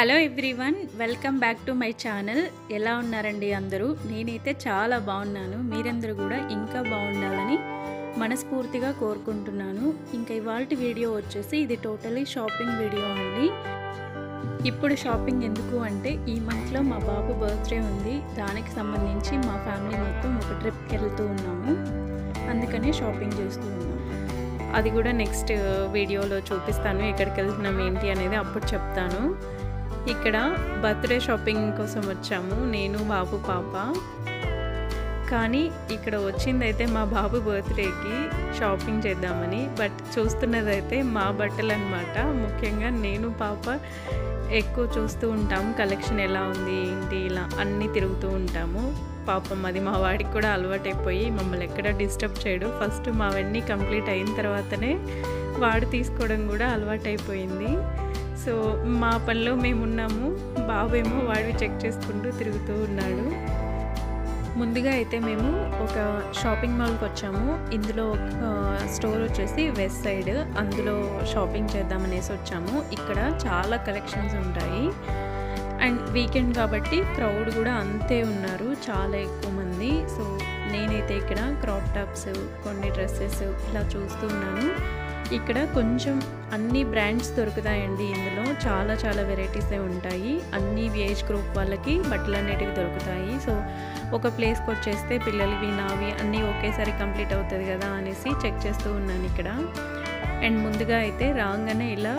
Hello everyone, welcome back to my channel. ఎలా ఉన్నారండి అందరూ? నేనైతే చాలా బాగున్నాను. మీరందరూ కూడా ఇంకా బాగుండాలని మనస్ఫూర్తిగా కోరుకుంటున్నాను. ఇంకా ఇవాల్టి వీడియో వచ్చేసి ఇది టోటలీ షాపింగ్ వీడియో అండి. ఇప్పుడు షాపింగ్ ఎందుకు అంటే ఈ మంత్లో మా బాబు బర్త్డే ఉంది. దానికి సంబంధించి మా ఫ్యామిలీ మొత్తం ఒక ట్రిప్కి వెళ్తూ ఉన్నాము. అందుకనే షాపింగ్ చేస్తూ ఉన్నాము. అది కూడా నెక్స్ట్ వీడియోలో చూపిస్తాను. ఎక్కడికి వెళ్తున్నాం ఏంటి అనేది అప్పుడు చెప్తాను. ఇక్కడ బర్త్డే షాపింగ్ కోసం వచ్చాము, నేను బాబు పాప. కానీ ఇక్కడ వచ్చిందైతే మా బాబు బర్త్డేకి షాపింగ్ చేద్దామని. బట్ చూస్తున్నదైతే మా బట్టలు అన్నమాట. ముఖ్యంగా నేను పాప ఎక్కువ చూస్తూ ఉంటాము, కలెక్షన్ ఎలా ఉంది ఏంటి ఇలా అన్నీ తిరుగుతూ ఉంటాము. పాపం అది మా వాడికి కూడా అలవాటైపోయి మమ్మల్ని ఎక్కడ డిస్టర్బ్ చేయడు. ఫస్ట్ మావన్నీ కంప్లీట్ అయిన తర్వాతనే వాడు తీసుకోవడం కూడా అలవాటైపోయింది. సో మా పనిలో మేమున్నాము, బాబేమో వాడివి చెక్ చేసుకుంటూ తిరుగుతూ ఉన్నాడు. ముందుగా అయితే మేము ఒక షాపింగ్ మాల్కి వచ్చాము. ఇందులో ఒక స్టోర్ వచ్చేసి వెస్ట్ సైడ్, అందులో షాపింగ్ చేద్దామనేసి వచ్చాము. ఇక్కడ చాలా కలెక్షన్స్ ఉంటాయి అండ్ వీకెండ్ కాబట్టి క్రౌడ్ కూడా అంతే ఉన్నారు, చాలా ఎక్కువ మంది. సో నేనైతే ఇక్కడ క్రాప్ టాప్స్, కొన్ని డ్రెస్సెస్ ఇలా చూస్తూ ఉన్నాను. ఇక్కడ కొంచెం అన్ని బ్రాండ్స్ దొరుకుతాయండి. ఇందులో చాలా చాలా వెరైటీసే ఉంటాయి. అన్ని ఏజ్ గ్రూప్ వాళ్ళకి బట్టలు అనేటివి దొరుకుతాయి. సో ఒక ప్లేస్కి వచ్చేస్తే పిల్లలవి నావి అన్నీ ఒకేసారి కంప్లీట్ అవుతుంది కదా అనేసి చెక్ చేస్తూ ఉన్నాను ఇక్కడ. అండ్ ముందుగా అయితే రాగానే ఇలా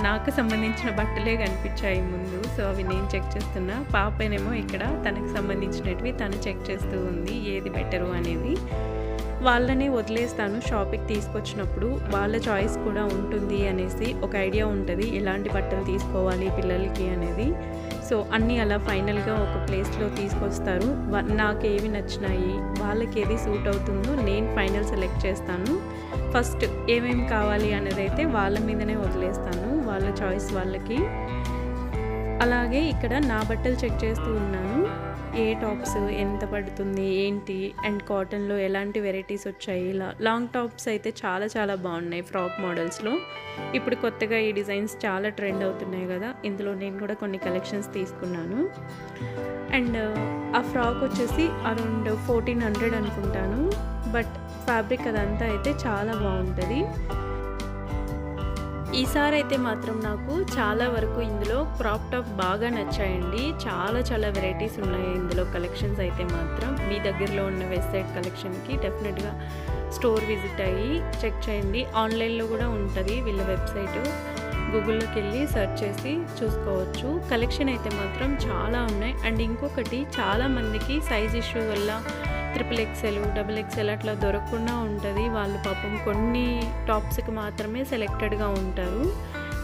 నాకు సంబంధించిన బట్టలే కనిపించాయి ముందు. సో అవి నేను చెక్ చేస్తున్నా. పాపనేమో ఇక్కడ తనకు సంబంధించినవి తను చెక్ చేస్తూ ఉంది, ఏది బెటరు అనేది. వాళ్ళని వదిలేస్తాను షాపింగ్కి తీసుకొచ్చినప్పుడు, వాళ్ళ చాయిస్ కూడా ఉంటుంది అనేసి ఒక ఐడియా ఉంటుంది ఎలాంటి బట్టలు తీసుకోవాలి పిల్లలకి అనేది. సో అన్నీ అలా ఫైనల్గా ఒక ప్లేస్లో తీసుకొస్తారు. నాకేవి నచ్చినాయి, వాళ్ళకి ఏది సూట్ అవుతుందో నేను ఫైనల్ సెలెక్ట్ చేస్తాను. ఫస్ట్ ఏమేమి కావాలి అనేది అయితే వాళ్ళ మీదనే వదిలేస్తాను, వాళ్ళ చాయిస్ వాళ్ళకి. అలాగే ఇక్కడ నా బట్టలు చెక్ చేస్తూ ఉన్నాను, ఏ టాప్స్ ఎంత పడుతుంది ఏంటి, అండ్ కాటన్లో ఎలాంటి వెరైటీస్ వచ్చాయి. ఇలా లాంగ్ టాప్స్ అయితే చాలా చాలా బాగున్నాయి ఫ్రాక్ మోడల్స్లో. ఇప్పుడు కొత్తగా ఈ డిజైన్స్ చాలా ట్రెండ్ అవుతున్నాయి కదా, ఇందులో నేను కూడా కొన్ని కలెక్షన్స్ తీసుకున్నాను. అండ్ ఆ ఫ్రాక్ వచ్చేసి అరౌండ్ 1400 అనుకుంటాను. బట్ ఫ్యాబ్రిక్ అదంతా అయితే చాలా బాగుంటుంది. ఈసారి అయితే మాత్రం నాకు చాలా వరకు ఇందులో క్రాప్ టాప్ బాగా నచ్చాయండి. చాలా చాలా వెరైటీస్ ఉన్నాయి ఇందులో కలెక్షన్స్ అయితే మాత్రం. మీ దగ్గరలో ఉన్న వెస్ట్ సైడ్ కలెక్షన్కి డెఫినెట్గా స్టోర్ విజిట్ అయ్యి చెక్ చేయండి. ఆన్లైన్లో కూడా ఉంటుంది వీళ్ళ వెబ్సైట్, గూగుల్లోకి వెళ్ళి సెర్చ్ చేసి చూసుకోవచ్చు. కలెక్షన్ అయితే మాత్రం చాలా ఉన్నాయి. అండ్ ఇంకొకటి, చాలామందికి సైజ్ ఇష్యూ వల్ల XXL, XXL అట్లా దొరకకుండా ఉంటుంది. వాళ్ళు పాపం కొన్ని టాప్స్కి మాత్రమే సెలెక్టెడ్గా ఉంటారు.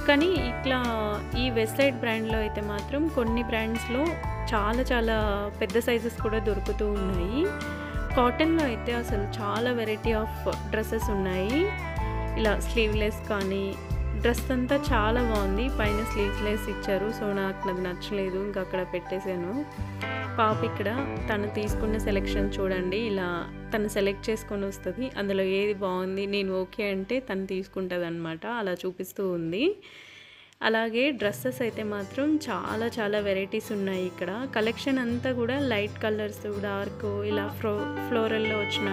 కానీ ఇట్లా ఈ వెస్ట్ సైడ్ బ్రాండ్లో అయితే మాత్రం కొన్ని బ్రాండ్స్లో చాలా చాలా పెద్ద సైజెస్ కూడా దొరుకుతూ ఉన్నాయి. కాటన్లో అయితే అసలు చాలా వెరైటీ ఆఫ్ డ్రెస్సెస్ ఉన్నాయి. ఇలా స్లీవ్లెస్ కానీ, డ్రెస్ అంతా చాలా బాగుంది. పైన స్లీవ్లెస్ ఇచ్చారు. సో నాకు అది నచ్చలేదు, ఇంకా అక్కడ పెట్టేశాను. పాప ఇక్కడ తను తీసుకున్న సెలెక్షన్ చూడండి, ఇలా తను సెలెక్ట్ చేసుకొని వస్తుంది. అందులో ఏది బాగుంది నేను ఓకే అంటే తను తీసుకుంటుంది అనమాట, అలా చూపిస్తూ ఉంది. అలాగే డ్రెస్సెస్ అయితే మాత్రం చాలా చాలా వెరైటీస్ ఉన్నాయి ఇక్కడ. కలెక్షన్ అంతా కూడా లైట్ కలర్స్, డార్క్, ఇలా ఫ్లోరల్లో వచ్చిన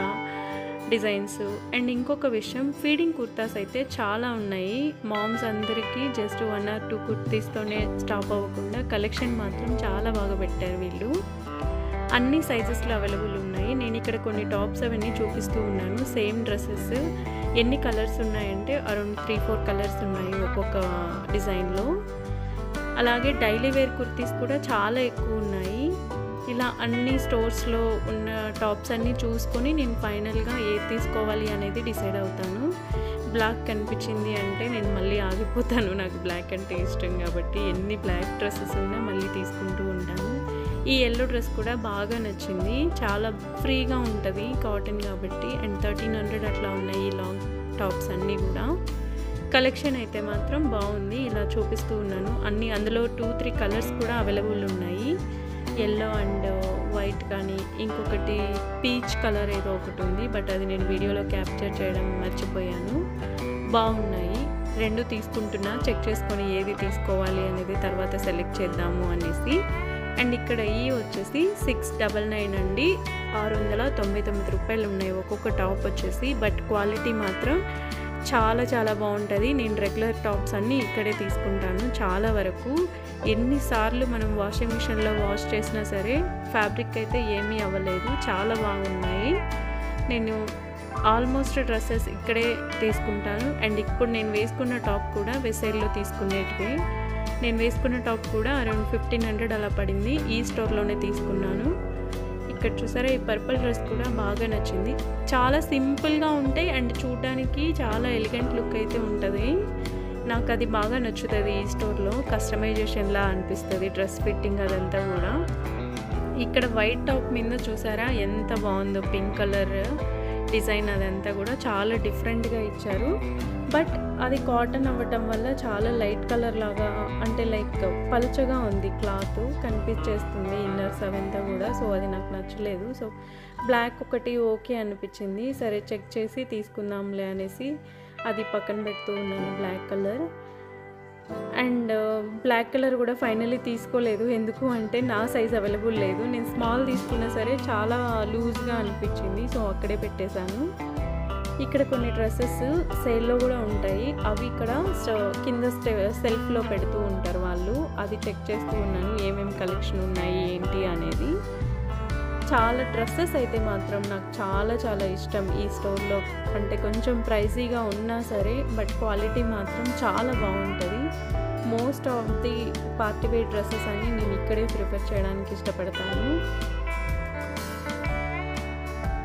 డిజైన్స్. అండ్ ఇంకొక విషయం, ఫీడింగ్ కుర్తాస్ అయితే చాలా ఉన్నాయి. మామ్స్ అందరికీ జస్ట్ 1 or 2 కుర్తీస్తోనే స్టాప్ అవ్వకుండా కలెక్షన్ మాత్రం చాలా బాగా పెట్టారు వీళ్ళు. అన్ని సైజెస్లో అవైలబుల్ ఉన్నాయి. నేను ఇక్కడ కొన్ని టాప్స్ అవన్నీ చూపిస్తూ ఉన్నాను. సేమ్ డ్రెస్సెస్ ఎన్ని కలర్స్ ఉన్నాయంటే అరౌండ్ 3-4 కలర్స్ ఉన్నాయి ఒక్కొక్క డిజైన్లో. అలాగే డైలీ వేర్ కుర్తీస్ కూడా చాలా ఎక్కువ ఉన్నాయి. ఇలా అన్ని స్టోర్స్లో ఉన్న టాప్స్ అన్నీ చూసుకొని నేను ఫైనల్గా ఏది తీసుకోవాలి అనేది డిసైడ్ అవుతాను. బ్లాక్ కనిపించింది అంటే నేను మళ్ళీ ఆగిపోతాను, నాకు బ్లాక్ అంటే ఇష్టం కాబట్టి. ఎన్ని బ్లాక్ డ్రెస్సెస్ ఉన్నా మళ్ళీ తీసుకుంటూ ఉంటాను. ఈ ఎల్లో డ్రెస్ కూడా బాగా నచ్చింది, చాలా ఫ్రీగా ఉంటుంది కాటన్ కాబట్టి. అండ్ 1300 అట్లా ఉన్నాయి ఈ లాంగ్ టాప్స్ అన్నీ కూడా. కలెక్షన్ అయితే మాత్రం బాగుంది, ఇలా చూపిస్తూ ఉన్నాను అన్నీ. అందులో 2-3 కలర్స్ కూడా అవైలబుల్ ఉన్నాయి, ఎల్లో అండ్ వైట్ కానీ, ఇంకొకటి పీచ్ కలర్ ఏదో ఒకటి ఉంది. బట్ అది నేను వీడియోలో క్యాప్చర్ చేయడం మర్చిపోయాను. బాగున్నాయి. రెండు తీసుకుంటున్నా, చెక్ చేసుకొని ఏది తీసుకోవాలి అనేది తర్వాత సెలెక్ట్ చేద్దాము అనేసి. అండ్ ఇక్కడ ఈ వచ్చేసి 699 అండి, 699 రూపాయలు ఉన్నాయి ఒక్కొక్క టాప్ వచ్చేసి. బట్ క్వాలిటీ మాత్రం చాలా చాలా బాగుంటుంది. నేను రెగ్యులర్ టాప్స్ అన్నీ ఇక్కడే తీసుకుంటాను. చాలా వరకు ఎన్నిసార్లు మనం వాషింగ్ మిషన్లో వాష్ చేసినా సరే ఫ్యాబ్రిక్ అయితే ఏమీ అవ్వలేదు, చాలా బాగున్నాయి. నేను ఆల్మోస్ట్ డ్రెస్సెస్ ఇక్కడే తీసుకుంటాను. అండ్ ఇప్పుడు నేను వేసుకున్న టాప్ కూడా వెసైల్లో తీసుకునేటివి. నేను వేసుకున్న టాప్ కూడా అరౌండ్ 1500 అలా పడింది. ఈ స్టోర్లోనే తీసుకున్నాను. ఇక్కడ చూసారా ఈ పర్పుల్ డ్రెస్ కూడా బాగా నచ్చింది. చాలా సింపుల్గా ఉంటాయి అండ్ చూడడానికి చాలా ఎలిగెంట్ లుక్ అయితే ఉంటుంది. నాకు అది బాగా నచ్చుతుంది. ఈ స్టోర్లో కస్టమైజేషన్లా అనిపిస్తుంది డ్రెస్ ఫిట్టింగ్ అదంతా కూడా. ఇక్కడ వైట్ టాప్ మీద చూసారా ఎంత బాగుందో, పింక్ కలర్ డిజైన్ అదంతా కూడా చాలా డిఫరెంట్గా ఇచ్చారు. బట్ అది కాటన్ అవ్వటం వల్ల చాలా లైట్ కలర్ లాగా, అంటే లైక్ పలుచగా ఉంది, క్లాత్ కనిపించేస్తుంది ఇన్నర్స్ అవంతా కూడా. సో అది నాకు నచ్చలేదు. సో బ్లాక్ ఒకటి ఓకే అనిపించింది. సరే చెక్ చేసి తీసుకుందాంలే అనేసి అది పక్కన పెడుతూ ఉన్నాను black colour. And black colour కూడా ఫైనల్లీ తీసుకోలేదు. ఎందుకు అంటే నా సైజ్ అవైలబుల్ లేదు. నేను స్మాల్ తీసుకున్నా సరే చాలా లూజ్గా అనిపించింది. సో అక్కడే పెట్టేశాను. ఇక్కడ కొన్ని డ్రెస్సెస్ సేల్లో కూడా ఉంటాయి. అవి ఇక్కడ కింద సెల్ఫ్లో పెడుతూ ఉంటారు వాళ్ళు. అది చెక్ చేస్తూ ఉన్నాను ఏమేమి కలెక్షన్ ఉన్నాయి ఏంటి అనేది. చాలా డ్రెస్సెస్ అయితే మాత్రం నాకు చాలా చాలా ఇష్టం ఈ స్టోర్లో. అంటే కొంచెం ప్రైజీగా ఉన్నా సరే బట్ క్వాలిటీ మాత్రం చాలా బాగుంటుంది. Most of the party wear dresses అన్ని నేను ఇక్కడే ప్రిఫర్ చేయడానికి ఇష్టపడతాను.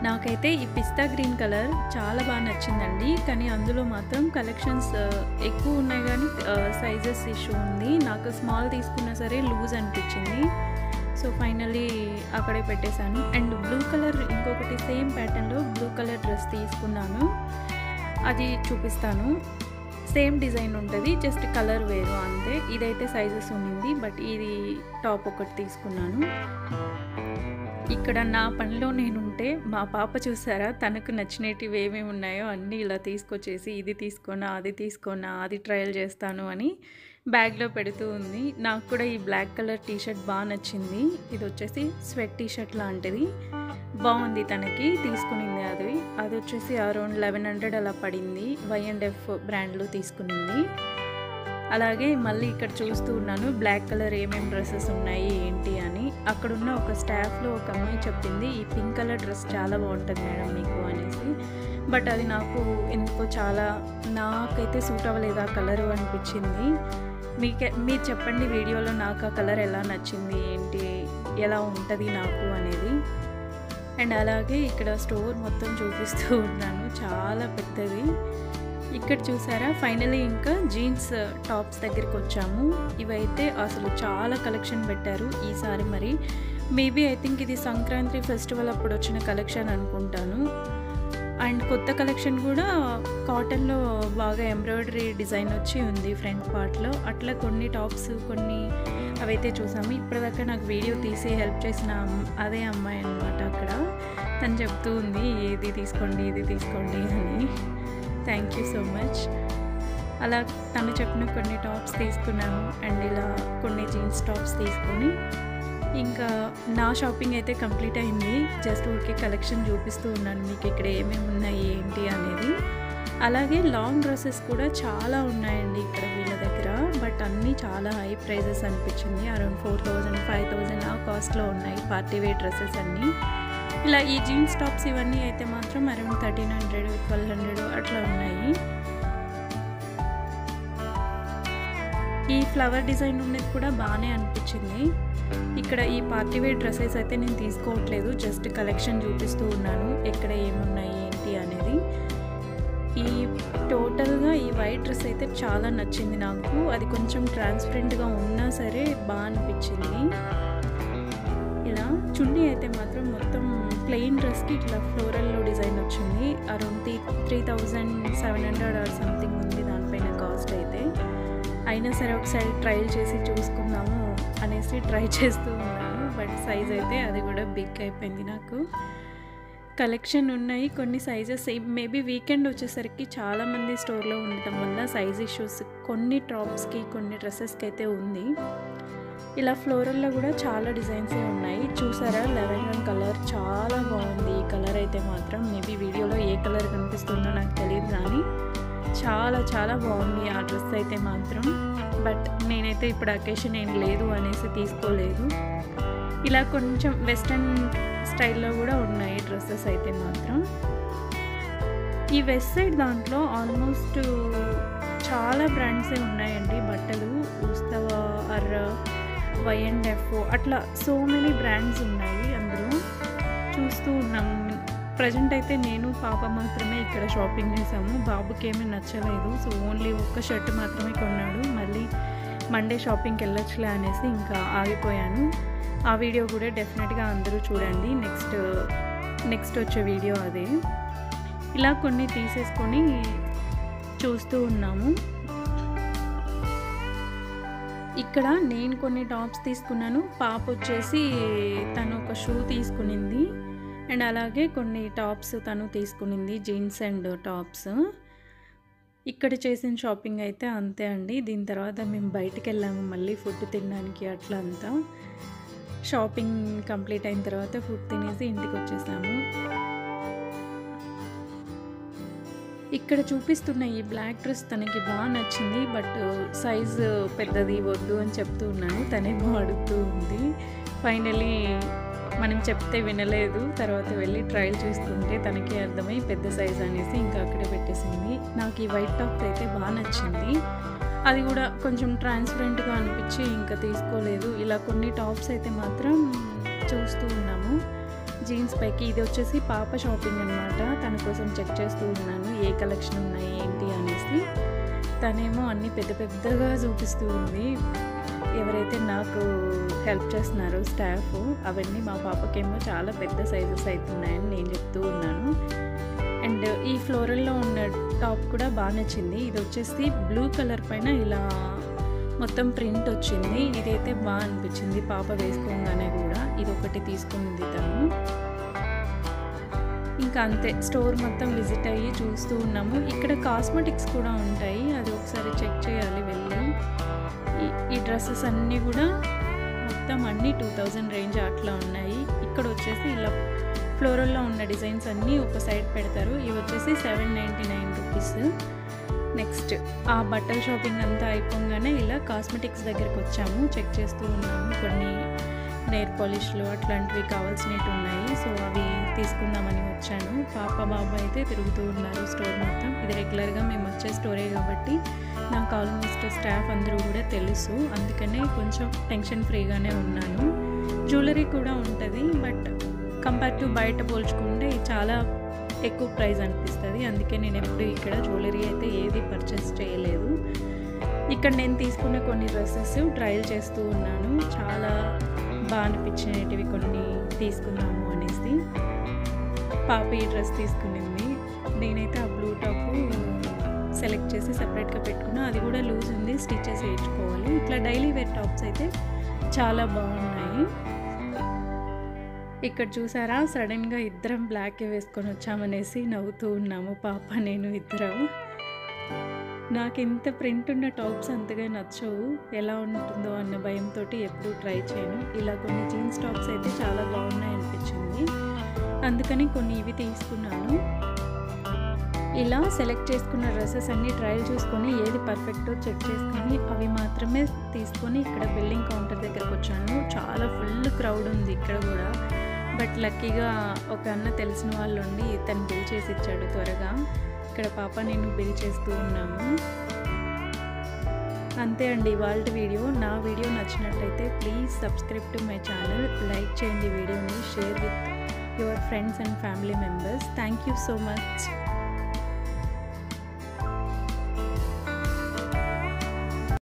నాకైతే ఈ పిస్తా గ్రీన్ కలర్ చాలా బాగా నచ్చిందండి. కానీ అందులో మాత్రం కలెక్షన్స్ ఎక్కువ ఉన్నాయి కానీ సైజెస్ ఇష్యూ ఉంది. నాకు స్మాల్ తీసుకున్నా సరే లూజ్ అనిపించింది. సో ఫైనల్లీ అక్కడే పెట్టేశాను. అండ్ బ్లూ కలర్ ఇంకొకటి సేమ్ ప్యాటర్న్లో బ్లూ కలర్ డ్రెస్ తీసుకున్నాను. అది చూపిస్తాను. సేమ్ డిజైన్ ఉంటుంది, జస్ట్ కలర్ వేరు అంతే. ఇదైతే సైజెస్ ఉంది. బట్ ఇది టాప్ ఒకటి తీసుకున్నాను. ఇక్కడ నా పనిలో నేనుంటే మా పాప చూసారా తనకు నచ్చినవి ఏమేమి ఉన్నాయో అన్నీ ఇలా తీసుకొచ్చేసి ఇది తీసుకోనా అది తీసుకోనా అది ట్రయల్ చేస్తాను అని బ్యాగ్లో పెడుతూ ఉంది. నాకు కూడా ఈ బ్లాక్ కలర్ టీషర్ట్ బాగా నచ్చింది. ఇది వచ్చేసి స్వెట్ టీషర్ట్ లాంటిది బాగుంది. తనకి తీసుకునింది అది వచ్చేసి అరౌండ్ 1100 అలా పడింది. Y&F బ్రాండ్లో తీసుకునింది. అలాగే మళ్ళీ ఇక్కడ చూస్తూ ఉన్నాను బ్లాక్ కలర్ ఏమేమి డ్రెస్సెస్ ఉన్నాయి ఏంటి అని. అక్కడున్న ఒక స్టాఫ్లో ఒక అమ్మాయి చెప్పింది ఈ పింక్ కలర్ డ్రెస్ చాలా బాగుంటుంది మేడం మీకు అనేసి. బట్ అది నాకు ఎందుకో నాకైతే సూట్ అవ్వలేదు ఆ కలరు అనిపించింది. మీరు చెప్పండి వీడియోలో నాకు ఆ కలర్ ఎలా నచ్చింది ఏంటి, ఎలా ఉంటుంది నాకు అనేది. అండ్ అలాగే ఇక్కడ స్టోర్ మొత్తం చూపిస్తూ ఉన్నాను, చాలా పెద్దది. ఇక్కడ చూసారా ఫైనలీ ఇంకా జీన్స్ టాప్స్ దగ్గరికి వచ్చాము. ఇవైతే అసలు చాలా కలెక్షన్ పెట్టారు ఈసారి. మరి మేబీ ఐ థింక్ ఇది సంక్రాంతి ఫెస్టివల్ అప్పుడు వచ్చిన కలెక్షన్ అనుకుంటాను. అండ్ కొత్త కలెక్షన్ కూడా కాటన్లో బాగా ఎంబ్రాయిడరీ డిజైన్ వచ్చి ఉంది ఫ్రంట్ పార్ట్లో. అట్లా కొన్ని టాప్స్ కొన్ని అవైతే చూసాము. ఇప్పటిదాకా నాకు వీడియో తీసి హెల్ప్ చేసిన అదే అమ్మాయి అన్నమాట. అక్కడ తను చెప్తూ ఉంది ఇది తీసుకోండి ఇది తీసుకోండి అని. Thank you so much. అలా తను చెప్పిన కొన్ని టాప్స్ తీసుకున్నాను. అండ్ ఇలా కొన్ని జీన్స్ టాప్స్ తీసుకొని ఇంకా నా షాపింగ్ అయితే కంప్లీట్ అయింది. జస్ట్ ఊరికే కలెక్షన్ చూపిస్తూ ఉన్నాను మీకు ఇక్కడ ఏమేమి ఉన్నాయి ఏంటి అనేది. అలాగే లాంగ్ డ్రెస్సెస్ కూడా చాలా ఉన్నాయండి ఇక్కడ వీళ్ళ దగ్గర. బట్ అన్నీ చాలా హై ప్రైజెస్ అనిపించింది. అరౌండ్ 4000 5000 ఆ కాస్ట్లో ఉన్నాయి పార్టీ వేర్ డ్రెస్సెస్ అన్నీ. ఇలా ఈ జీన్స్ టాప్స్ ఇవన్నీ అయితే మాత్రం అరౌండ్ 1300 1200 అట్లా ఉన్నాయి. ఈ ఫ్లవర్ డిజైన్ ఉన్నది కూడా బాగానే అనిపించింది. ఇక్కడ ఈ పార్టీ వేర్ డ్రెస్సెస్ అయితే నేను తీసుకోవట్లేదు, జస్ట్ కలెక్షన్ చూపిస్తూ ఉన్నాను ఎక్కడ ఏమున్నాయి ఏంటి అనేది. ఈ టోటల్గా ఈ వైట్ డ్రెస్ అయితే చాలా నచ్చింది నాకు. అది కొంచెం ట్రాన్స్పరెంట్గా ఉన్నా సరే బాగా అనిపించింది. ఇలా చున్నీ అయితే మాత్రం మొత్తం ప్లెయిన్ డ్రెస్కి ఇట్లా ఫ్లోరల్లో డిజైన్ వచ్చింది. అరౌండ్ 3700 ఆర్ సంథింగ్ ఉంది దానిపైన కాస్ట్ అయితే. అయినా సరే ఒకసారి ట్రయల్ చేసి చూసుకుందాము అనేసి ట్రై చేస్తూ ఉన్నాను. బట్ సైజ్ అయితే అది కూడా బిగ్ అయిపోయింది నాకు. కలెక్షన్ ఉన్నాయి. కొన్ని సైజెస్ మేబీ వీకెండ్ వచ్చేసరికి చాలామంది స్టోర్లో ఉండటం వల్ల సైజ్ ఇష్యూస్ కొన్ని టాప్స్కి కొన్ని డ్రెస్సెస్కి అయితే ఉంది. ఇలా ఫ్లోరల్లో కూడా చాలా డిజైన్సే ఉన్నాయి. చూసారా, లెవెండర్ కలర్ చాలా బాగుంది. ఈ కలర్ అయితే మాత్రం మేబీ వీడియోలో ఏ కలర్ కనిపిస్తుందో నాకు తెలియదు, కానీ చాలా చాలా బాగుంది ఆ డ్రెస్ అయితే మాత్రం. బట్ నేనైతే ఇప్పుడు అకేషన్ ఏం లేదు అనేసి తీసుకోలేదు. ఇలా కొంచెం వెస్ట్రన్ స్టైల్లో కూడా ఉన్నాయి డ్రెస్సెస్ అయితే మాత్రం. ఈ వెస్ట్ సైడ్ దాంట్లో ఆల్మోస్ట్ చాలా బ్రాండ్సే ఉన్నాయండి బట్టలు. ఉస్తవా, అర్రా, Y&F అట్లా సో మెనీ బ్రాండ్స్ ఉన్నాయి అందులో. చూస్తూ ఉన్నాము. ప్రజెంట్ అయితే నేను పాప మాత్రమే ఇక్కడ షాపింగ్ చేసాము. బాబుకి ఏమీ నచ్చలేదు, సో ఓన్లీ ఒక్క షర్ట్ మాత్రమే కొన్నాడు. మళ్ళీ మండే షాపింగ్కి వెళ్ళొచ్చులే అనేసి ఇంకా ఆగిపోయాను. ఆ వీడియో కూడా డెఫినెట్గా అందరూ చూడండి. నెక్స్ట్ వచ్చే వీడియో అదే. ఇలా కొన్ని తీసేసుకొని చూస్తూ ఉన్నాము. ఇక్కడ నేను కొన్ని టాప్స్ తీసుకున్నాను. పాప వచ్చేసి తను ఒక షూ తీసుకునింది, అండ్ అలాగే కొన్ని టాప్స్ తను తీసుకునింది, జీన్స్ అండ్ టాప్స్. ఇక్కడ చేసిన షాపింగ్ అయితే అంతే అండి. దీని తర్వాత మేము బయటికి వెళ్ళాము మళ్ళీ ఫుడ్ తినడానికి. అట్లా అంతా షాపింగ్ కంప్లీట్ అయిన తర్వాత ఫుడ్ తినేసి ఇంటికి వచ్చేసాము. ఇక్కడ చూపిస్తున్న ఈ బ్లాక్ డ్రెస్ తనకి బాగా నచ్చింది. బట్ సైజు పెద్దది వద్దు అని చెప్తూ ఉన్నాను, తనేమో అడుగుతూ ఉంది. ఫైనలీ మనం చెప్తే వినలేదు. తర్వాత వెళ్ళి ట్రయల్ చూస్తుంటే తనకి అర్థమై పెద్ద సైజ్ అనేసి ఇంకా అక్కడే పెట్టేసింది. నాకు ఈ వైట్ టాప్ అయితే బాగా నచ్చింది. అది కూడా కొంచెం ట్రాన్స్పరెంట్గా అనిపించి ఇంకా తీసుకోలేదు. ఇలా కొన్ని టాప్స్ అయితే మాత్రం చూస్తూ ఉన్నాము జీన్స్ పైకి. ఇది వచ్చేసి పాప షాపింగ్ అనమాట. తన కోసం చెక్ చేస్తూ ఉన్నాను ఏ కలెక్షన్ ఉన్నాయి ఏంటి అనేసి. తనేమో అన్నీ పెద్ద పెద్దగా చూపిస్తూ ఉంది. ఎవరైతే నాకు హెల్ప్ చేస్తున్నారో స్టాఫ్, అవన్నీ మా పాపకేమో చాలా పెద్ద సైజెస్ అవుతున్నాయని నేను చెప్తూ ఉన్నాను. అండ్ ఈ ఫ్లోరల్లో ఉన్న టాప్ కూడా బాగా నచ్చింది. ఇది వచ్చేసి బ్లూ కలర్ పైన ఇలా మొత్తం ప్రింట్ వచ్చింది. ఇదైతే బాగా అనిపించింది పాప వేసుకోగానే కూడా. ఇది ఒకటి తీసుకునింది తను. ఇంకా అంతే, స్టోర్ మొత్తం విజిట్ అయ్యి చూస్తూ ఉన్నాము. ఇక్కడ కాస్మెటిక్స్ కూడా ఉంటాయి, అది ఒకసారి చెక్ చేయాలి వెళ్ళి. ఈ డ్రెస్సెస్ అన్నీ కూడా మొత్తం అన్నీ 2000 రేంజ్ అట్లా ఉన్నాయి. ఇక్కడ వచ్చేసి ఇలా ఫ్లోరల్లో ఉన్న డిజైన్స్ అన్నీ ఒక సైడ్ పెడతారు. ఇవి వచ్చేసి 799 రూపీస్. నెక్స్ట్ ఆ బట్టల షాపింగ్ అంతా అయిపోగానే ఇలా కాస్మెటిక్స్ దగ్గరికి వచ్చాము. చెక్ చేస్తూ ఉన్నాము. కొన్ని నెయిల్ పాలిష్లు అట్లాంటివి కావాల్సినవి ఉన్నాయి, సో అవి తీసుకుందామని వచ్చాను. పాప బాబు అయితే తిరుగుతూ ఉన్నారు స్టోర్ మొత్తం. ఇది రెగ్యులర్గా మేము వచ్చే స్టోరే కాబట్టి నాకు ఆల్మోస్ట్ స్టాఫ్ అందరూ కూడా తెలుసు, అందుకనే కొంచెం టెన్షన్ ఫ్రీగానే ఉన్నాను. జ్యువెలరీ కూడా ఉంటుంది, బట్ కంపేర్ టు బయట పోల్చుకుంటే చాలా ఎక్కువ ప్రైస్ అనిపిస్తుంది. అందుకే నేను ఎప్పుడు ఇక్కడ జ్యువెలరీ అయితే ఏది పర్చేస్ చేయలేదు. ఇక్కడ నేను తీసుకున్న కొన్ని డ్రెస్సెస్ ట్రయల్ చేస్తూ ఉన్నాను. చాలా బాగా అనిపించినవి కొన్ని తీసుకుందాము అనేసి. పాప ఈ డ్రెస్ తీసుకునింది. నేనైతే ఆ బ్లూ టాప్ సెలెక్ట్ చేసి సపరేట్గా పెట్టుకున్నా. అది కూడా లూజ్ ఉంది, స్టిచెస్ వేయించుకోవాలి. ఇట్లా డైలీ వేర్ టాప్స్ అయితే చాలా బాగున్నాయి. ఇక్కడ చూసారా, సడన్గా ఇద్దరం బ్లాకే వేసుకొని వచ్చామనేసి నవ్వుతూ ఉన్నాము పాప నేను ఇద్దరం. నాకు ఇంత ప్రింట్ ఉన్న టాప్స్ అంతగా నచ్చవు, ఎలా ఉంటుందో అన్న భయంతో ఎప్పుడూ ట్రై చేయను. ఇలా కొన్ని జీన్స్ టాప్స్ అయితే చాలా బాగున్నాయి అనిపించింది, అందుకని కొన్ని ఇవి తీసుకున్నాను. ఇలా సెలెక్ట్ చేసుకున్న డ్రెస్సెస్ అన్నీ ట్రయల్ చూసుకొని ఏది పర్ఫెక్టో చెక్ చేసుకొని అవి మాత్రమే తీసుకొని ఇక్కడ బిల్లింగ్ కౌంటర్ దగ్గరకు వచ్చాను. చాలా ఫుల్ క్రౌడ్ ఉంది ఇక్కడ కూడా. బట్ లక్కీగా ఒక అన్న తెలిసిన వాళ్ళు ఉండి తను బిల్ చేసి ఇచ్చాడు త్వరగా. ఇక్కడ పాప నేను బిల్ చేస్తూ ఉన్నాము. అంతే అండి ఇవాళ వీడియో. నా వీడియో నచ్చినట్లయితే please subscribe to my channel, like చేయండి వీడియోని, share with your friends and family members. Thank you so much.